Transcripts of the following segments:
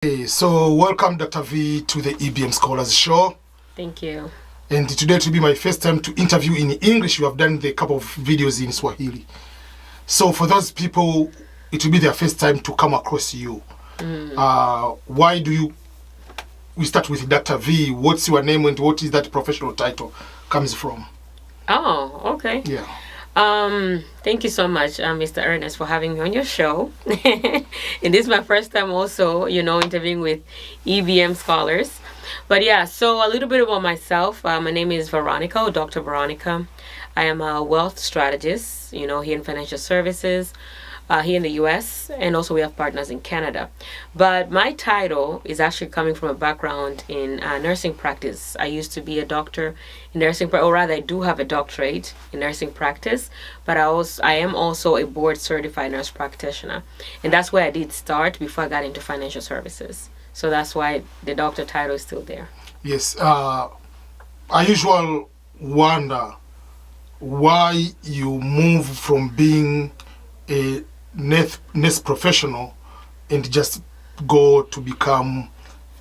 So welcome Dr. V to the EBM Scholars Show. Thank you. And today it will be my first time to interview in English. We have done a couple of videos in Swahili. So for those people, it will be their first time to come across you. Why do we start with Dr. V? What's your name and what is that professional title comes from? Oh, okay. Yeah. Thank you so much, Mr. Ernest, for having me on your show. And this is my first time also, interviewing with EBM scholars. But yeah, so a little bit about myself. My name is Veronica, or Dr. Veronica. I am a wealth strategist, here in financial services, here in the US, and also we have partners in Canada. But my title is actually coming from a background in nursing practice. I used to be a doctor in nursing, or rather, I do have a doctorate in nursing practice, but I am also a board certified nurse practitioner. And that's where I did start before I got into financial services. So that's why the doctor title is still there. Yes. I usually wonder why you move from being a nurse professional and just go to become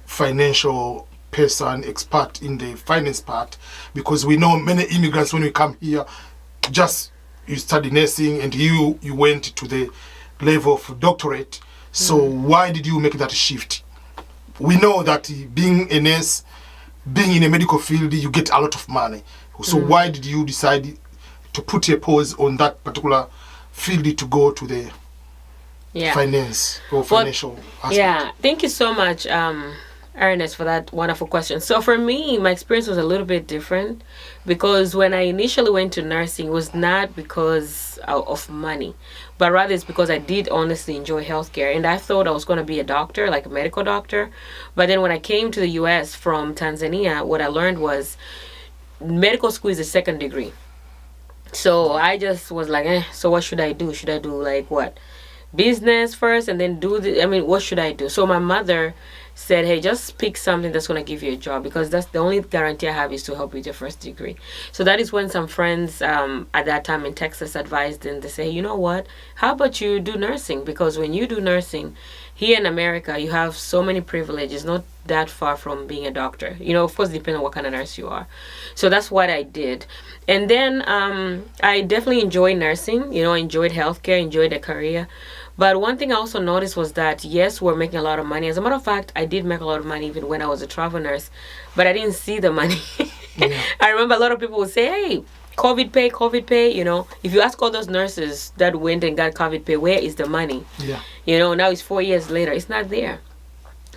financial person, expert in the finance part, because we know many immigrants, when we come here, just you study nursing and you went to the level of doctorate. So why did you make that shift? We know that being a nurse, being in a medical field, you get a lot of money. So why did you decide to put a pause on that particular field to go to the finance or financial aspect? Yeah, thank you so much, Ernest, for that wonderful question. So for me, my experience was a little bit different, because when I initially went to nursing, it was not because of money, but rather it's because I did honestly enjoy healthcare, and I thought I was going to be a doctor, like a medical doctor. But then when I came to the US from Tanzania, what I learned was medical school is a second degree. So I just was like, so what should I do? Should I do like what? Business first and then what should I do? So my mother said, hey, just pick something that's going to give you a job, because that's the only guarantee I have is to help with your first degree. So that is when some friends at that time in Texas advised them. They say, you know what? How about you do nursing? Because when you do nursing here in America, you have so many privileges, not that far from being a doctor. Of course, depending on what kind of nurse you are. So that's what I did. And then I definitely enjoyed nursing. I enjoyed healthcare, enjoyed the career. But one thing I also noticed was that, yes, we're making a lot of money. As a matter of fact, I did make a lot of money even when I was a travel nurse, but I didn't see the money. Yeah. I remember a lot of people would say, hey, COVID pay. If you ask all those nurses that went and got COVID pay, where is the money? Yeah. Now it's 4 years later. It's not there.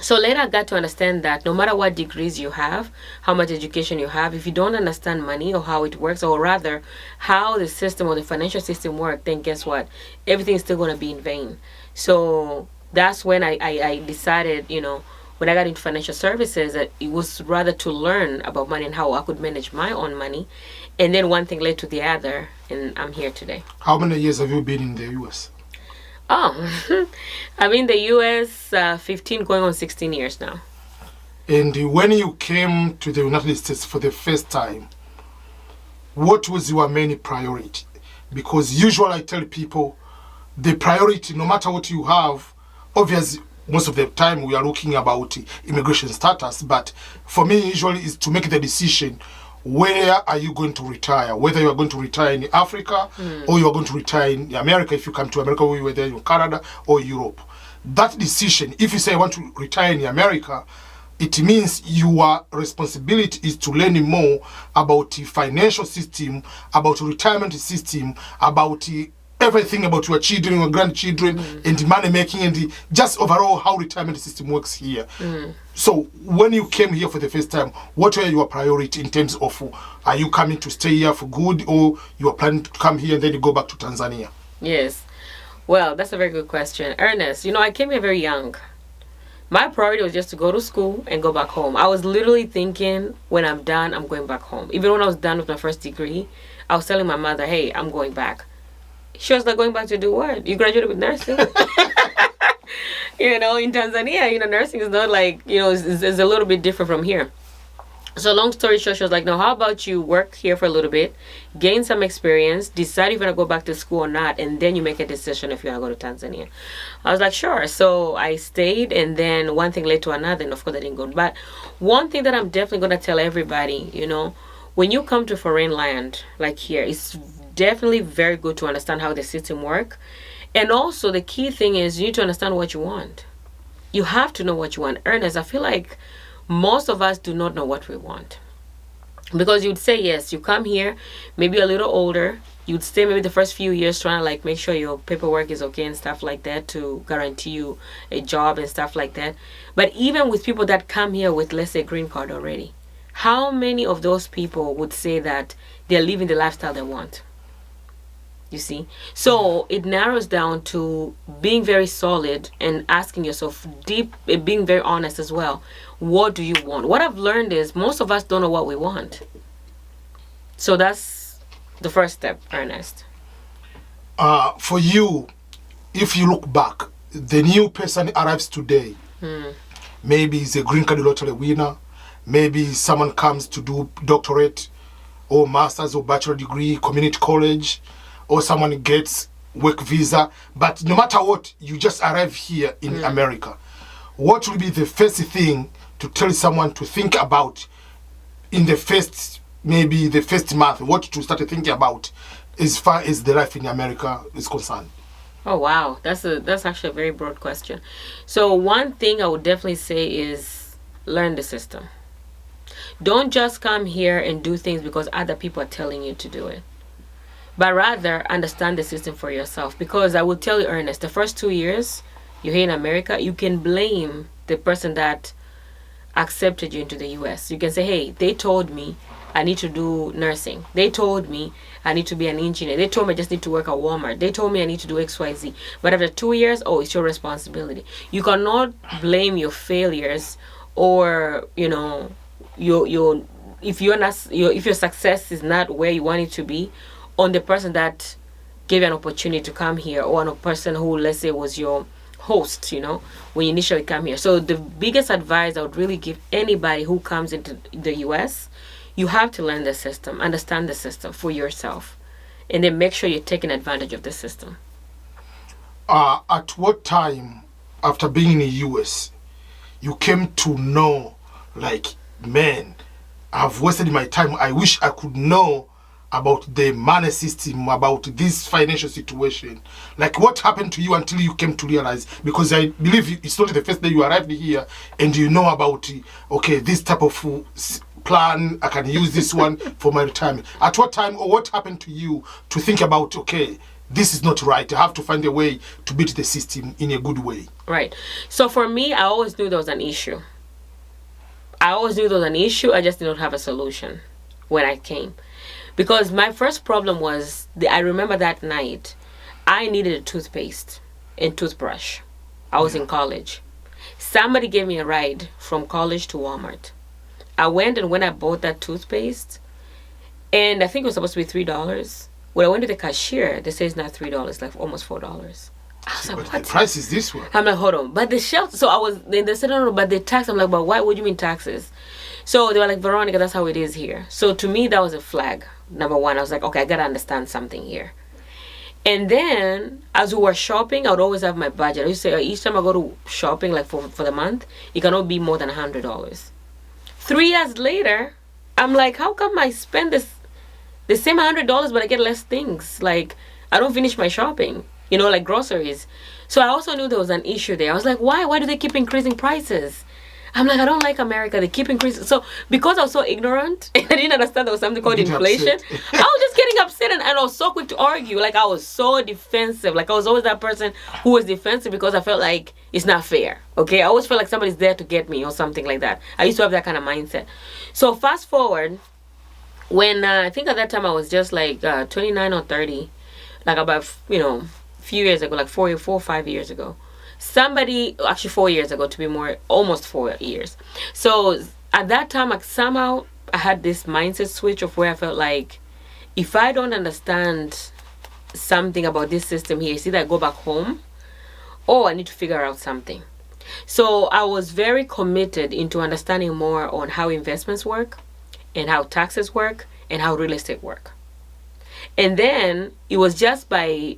So later I got to understand that no matter what degrees you have, how much education you have, if you don't understand money or how it works, or rather how the system or the financial system works, then guess what? Everything's still going to be in vain. So that's when I decided, when I got into financial services, that it was rather to learn about money and how I could manage my own money. And then one thing led to the other, and I'm here today. How many years have you been in the US? Oh, I'm in the US 15 going on 16 years now. And when you came to the United States for the first time, what was your main priority? Because usually I tell people the priority, no matter what you have, obviously most of the time we are looking about immigration status, but for me usually is to make the decision, where are you going to retire? Whether you are going to retire in Africa or you are going to retire in America, if you come to America, whether in Canada or Europe. That decision, if you say I want to retire in America, it means your responsibility is to learn more about the financial system, about the retirement system, about everything about your children, your grandchildren, and money making, and just overall how retirement system works here. So when you came here for the first time, what were your priority in terms of, are you coming to stay here for good, or you are planning to come here and then you go back to Tanzania? Yes. Well, that's a very good question. Ernest, I came here very young. My priority was just to go to school and go back home. I was literally thinking, when I'm done, I'm going back home. Even when I was done with my first degree, I was telling my mother, hey, I'm going back. She was like, going back to do what? You graduated with nursing? In Tanzania, nursing is not like, it's a little bit different from here. So long story short, she was like, no, how about you work here for a little bit, gain some experience, decide if you're going to go back to school or not, and then you make a decision if you want to go to Tanzania. I was like, sure. So I stayed, and then one thing led to another, and of course I didn't go. But one thing that I'm definitely going to tell everybody, when you come to foreign land, like here, it's definitely very good to understand how the system works. And also the key thing is you need to understand what you want. You have to know what you want. Ernest, I feel like most of us do not know what we want. Because you'd say yes, you come here, maybe a little older, you'd stay maybe the first few years trying to like make sure your paperwork is okay and stuff like that to guarantee you a job and stuff like that. But even with people that come here with, let's say, green card already, how many of those people would say that they're living the lifestyle they want? You see? So it narrows down to being very solid and asking yourself deep, being very honest as well. What do you want? What I've learned is most of us don't know what we want. So that's the first step, Ernest. For you, if you look back, the new person arrives today. Maybe he's a green card lottery winner. Maybe someone comes to do doctorate or master's or bachelor degree, community college, or someone gets work visa. But no matter what, you just arrive here in America. What will be the first thing to tell someone to think about in the first month? What to start thinking about as far as the life in America is concerned? Oh wow, that's actually a very broad question. So one thing I would definitely say is learn the system. Don't just come here and do things because other people are telling you to do it, but rather understand the system for yourself. Because I will tell you, Ernest, the first 2 years you're here in America, you can blame the person that accepted you into the US. You can say, hey, they told me I need to do nursing. They told me I need to be an engineer. They told me I just need to work at Walmart. They told me I need to do XYZ. But after 2 years, oh, it's your responsibility. You cannot blame your failures or, if your success is not where you want it to be on the person that gave you an opportunity to come here, or on a person who, let's say, was your host, when you initially come here. So the biggest advice I would really give anybody who comes into the US, you have to learn the system, understand the system for yourself, and then make sure you're taking advantage of the system. At what time after being in the US you came to know, like, man, I've wasted my time, I wish I could know about the money system, about this financial situation? Like, what happened to you until you came to realize? Because I believe it's not the first day you arrived here and you know about, okay, this type of plan, I can use this one for my retirement. At what time, or what happened to you to think about, okay, this is not right, I have to find a way to beat the system in a good way? Right. So for me, I always knew there was an issue. I just did not have a solution when I came. Because my first problem was, I remember that night, I needed a toothpaste and toothbrush. I was in college. Somebody gave me a ride from college to Walmart. I went, and when I bought that toothpaste, and I think it was supposed to be $3. When I went to the cashier, they say it's not $3, like almost $4. I was like, But what? the price is this one. I'm like, hold on. But the shelf, then they said, no, but the tax. I'm like, but why would you mean taxes? So they were like, Veronica, that's how it is here. So to me, that was a flag. Number one, I was like, okay, I got to understand something here. And then as we were shopping, I would always have my budget. I used to say each time I go to shopping, like for the month, it cannot be more than $100. 3 years later, I'm like, how come I spend the same $100 but I get less things? Like, I don't finish my shopping, like groceries. So I also knew there was an issue there. I was like, why do they keep increasing prices? I'm like, I don't like America. They keep increasing. So because I was so ignorant and I didn't understand there was something called inflation, I was just getting upset, and I was so quick to argue. Like, I was so defensive. Like, I was always that person who was defensive because I felt like it's not fair. Okay, I always felt like somebody's there to get me or something like that. I used to have that kind of mindset. So fast forward, when I think at that time I was just like 29 or 30, like about few years ago, like 4 or 5 years ago. Somebody, actually 4 years ago to be more, almost 4 years. So at that time, like, somehow I had this mindset switch of where I felt like, if I don't understand something about this system here, it's either I go back home or I need to figure out something. So I was very committed into understanding more on how investments work and how taxes work and how real estate work. And then it was just by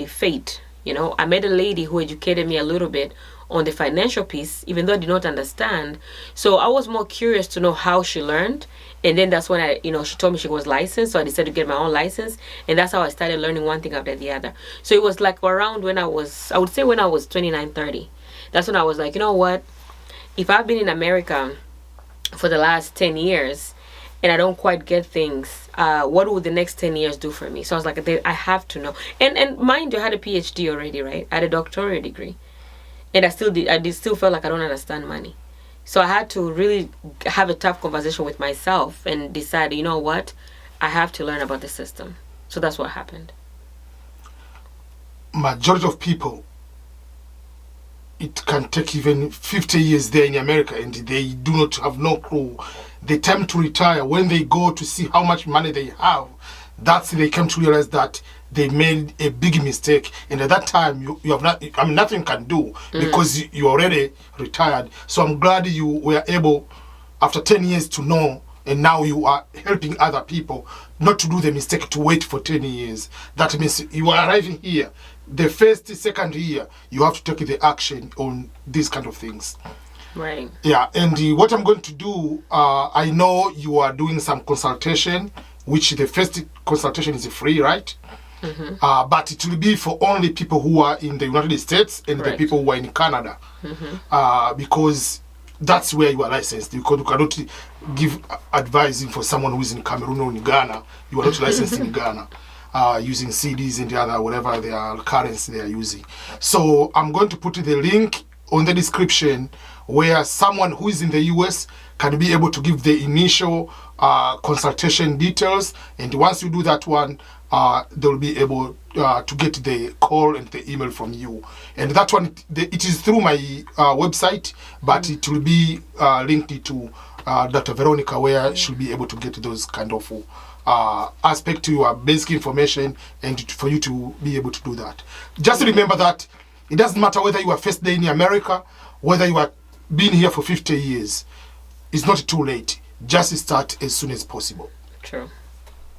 fate, I met a lady who educated me a little bit on the financial piece, even though I did not understand. So I was more curious to know how she learned. And then that's when she told me she was licensed. So I decided to get my own license. And that's how I started learning one thing after the other. So it was like around when I would say when I was 29, 30. That's when I was like, you know what? If I've been in America for the last 10 years and I don't quite get things, what would the next 10 years do for me? So I was like, I have to know. And mind you, I had a PhD already, right? I had a doctorate degree. And I still felt like I don't understand money. So I had to really have a tough conversation with myself and decide, you know what? I have to learn about the system. So that's what happened. Majority of people, it can take even 50 years there in America and they do not have no clue. The time to retire, when they go to see how much money they have, that's they come to realize that they made a big mistake, and at that time you have not. I mean, nothing can do because you already retired. So I'm glad you were able, after 10 years, to know, and now you are helping other people not to do the mistake to wait for 10 years. That means you are arriving here. The first, second year, you have to take the action on these kind of things. Right. Yeah, and what I'm going to do, I know you are doing some consultation, which the first consultation is free, right? Mm-hmm. But it will be for only people who are in the United States and the people who are in Canada, because that's where you are licensed. You cannot give advising for someone who is in Cameroon or in Ghana. You are not licensed in Ghana, using CDs and the other whatever their currency they are using. So I'm going to put the link on the description where someone who is in the US can be able to give the initial consultation details, and once you do that one, they'll be able to get the call and the email from you. And that one, it is through my website, but it will be linked to Dr. Veronica, where she'll be able to get those kind of aspect to your basic information and for you to be able to do that. Just remember that it doesn't matter whether you are first day in America, whether you are been here for 50 years. It's not too late. Just start as soon as possible. True.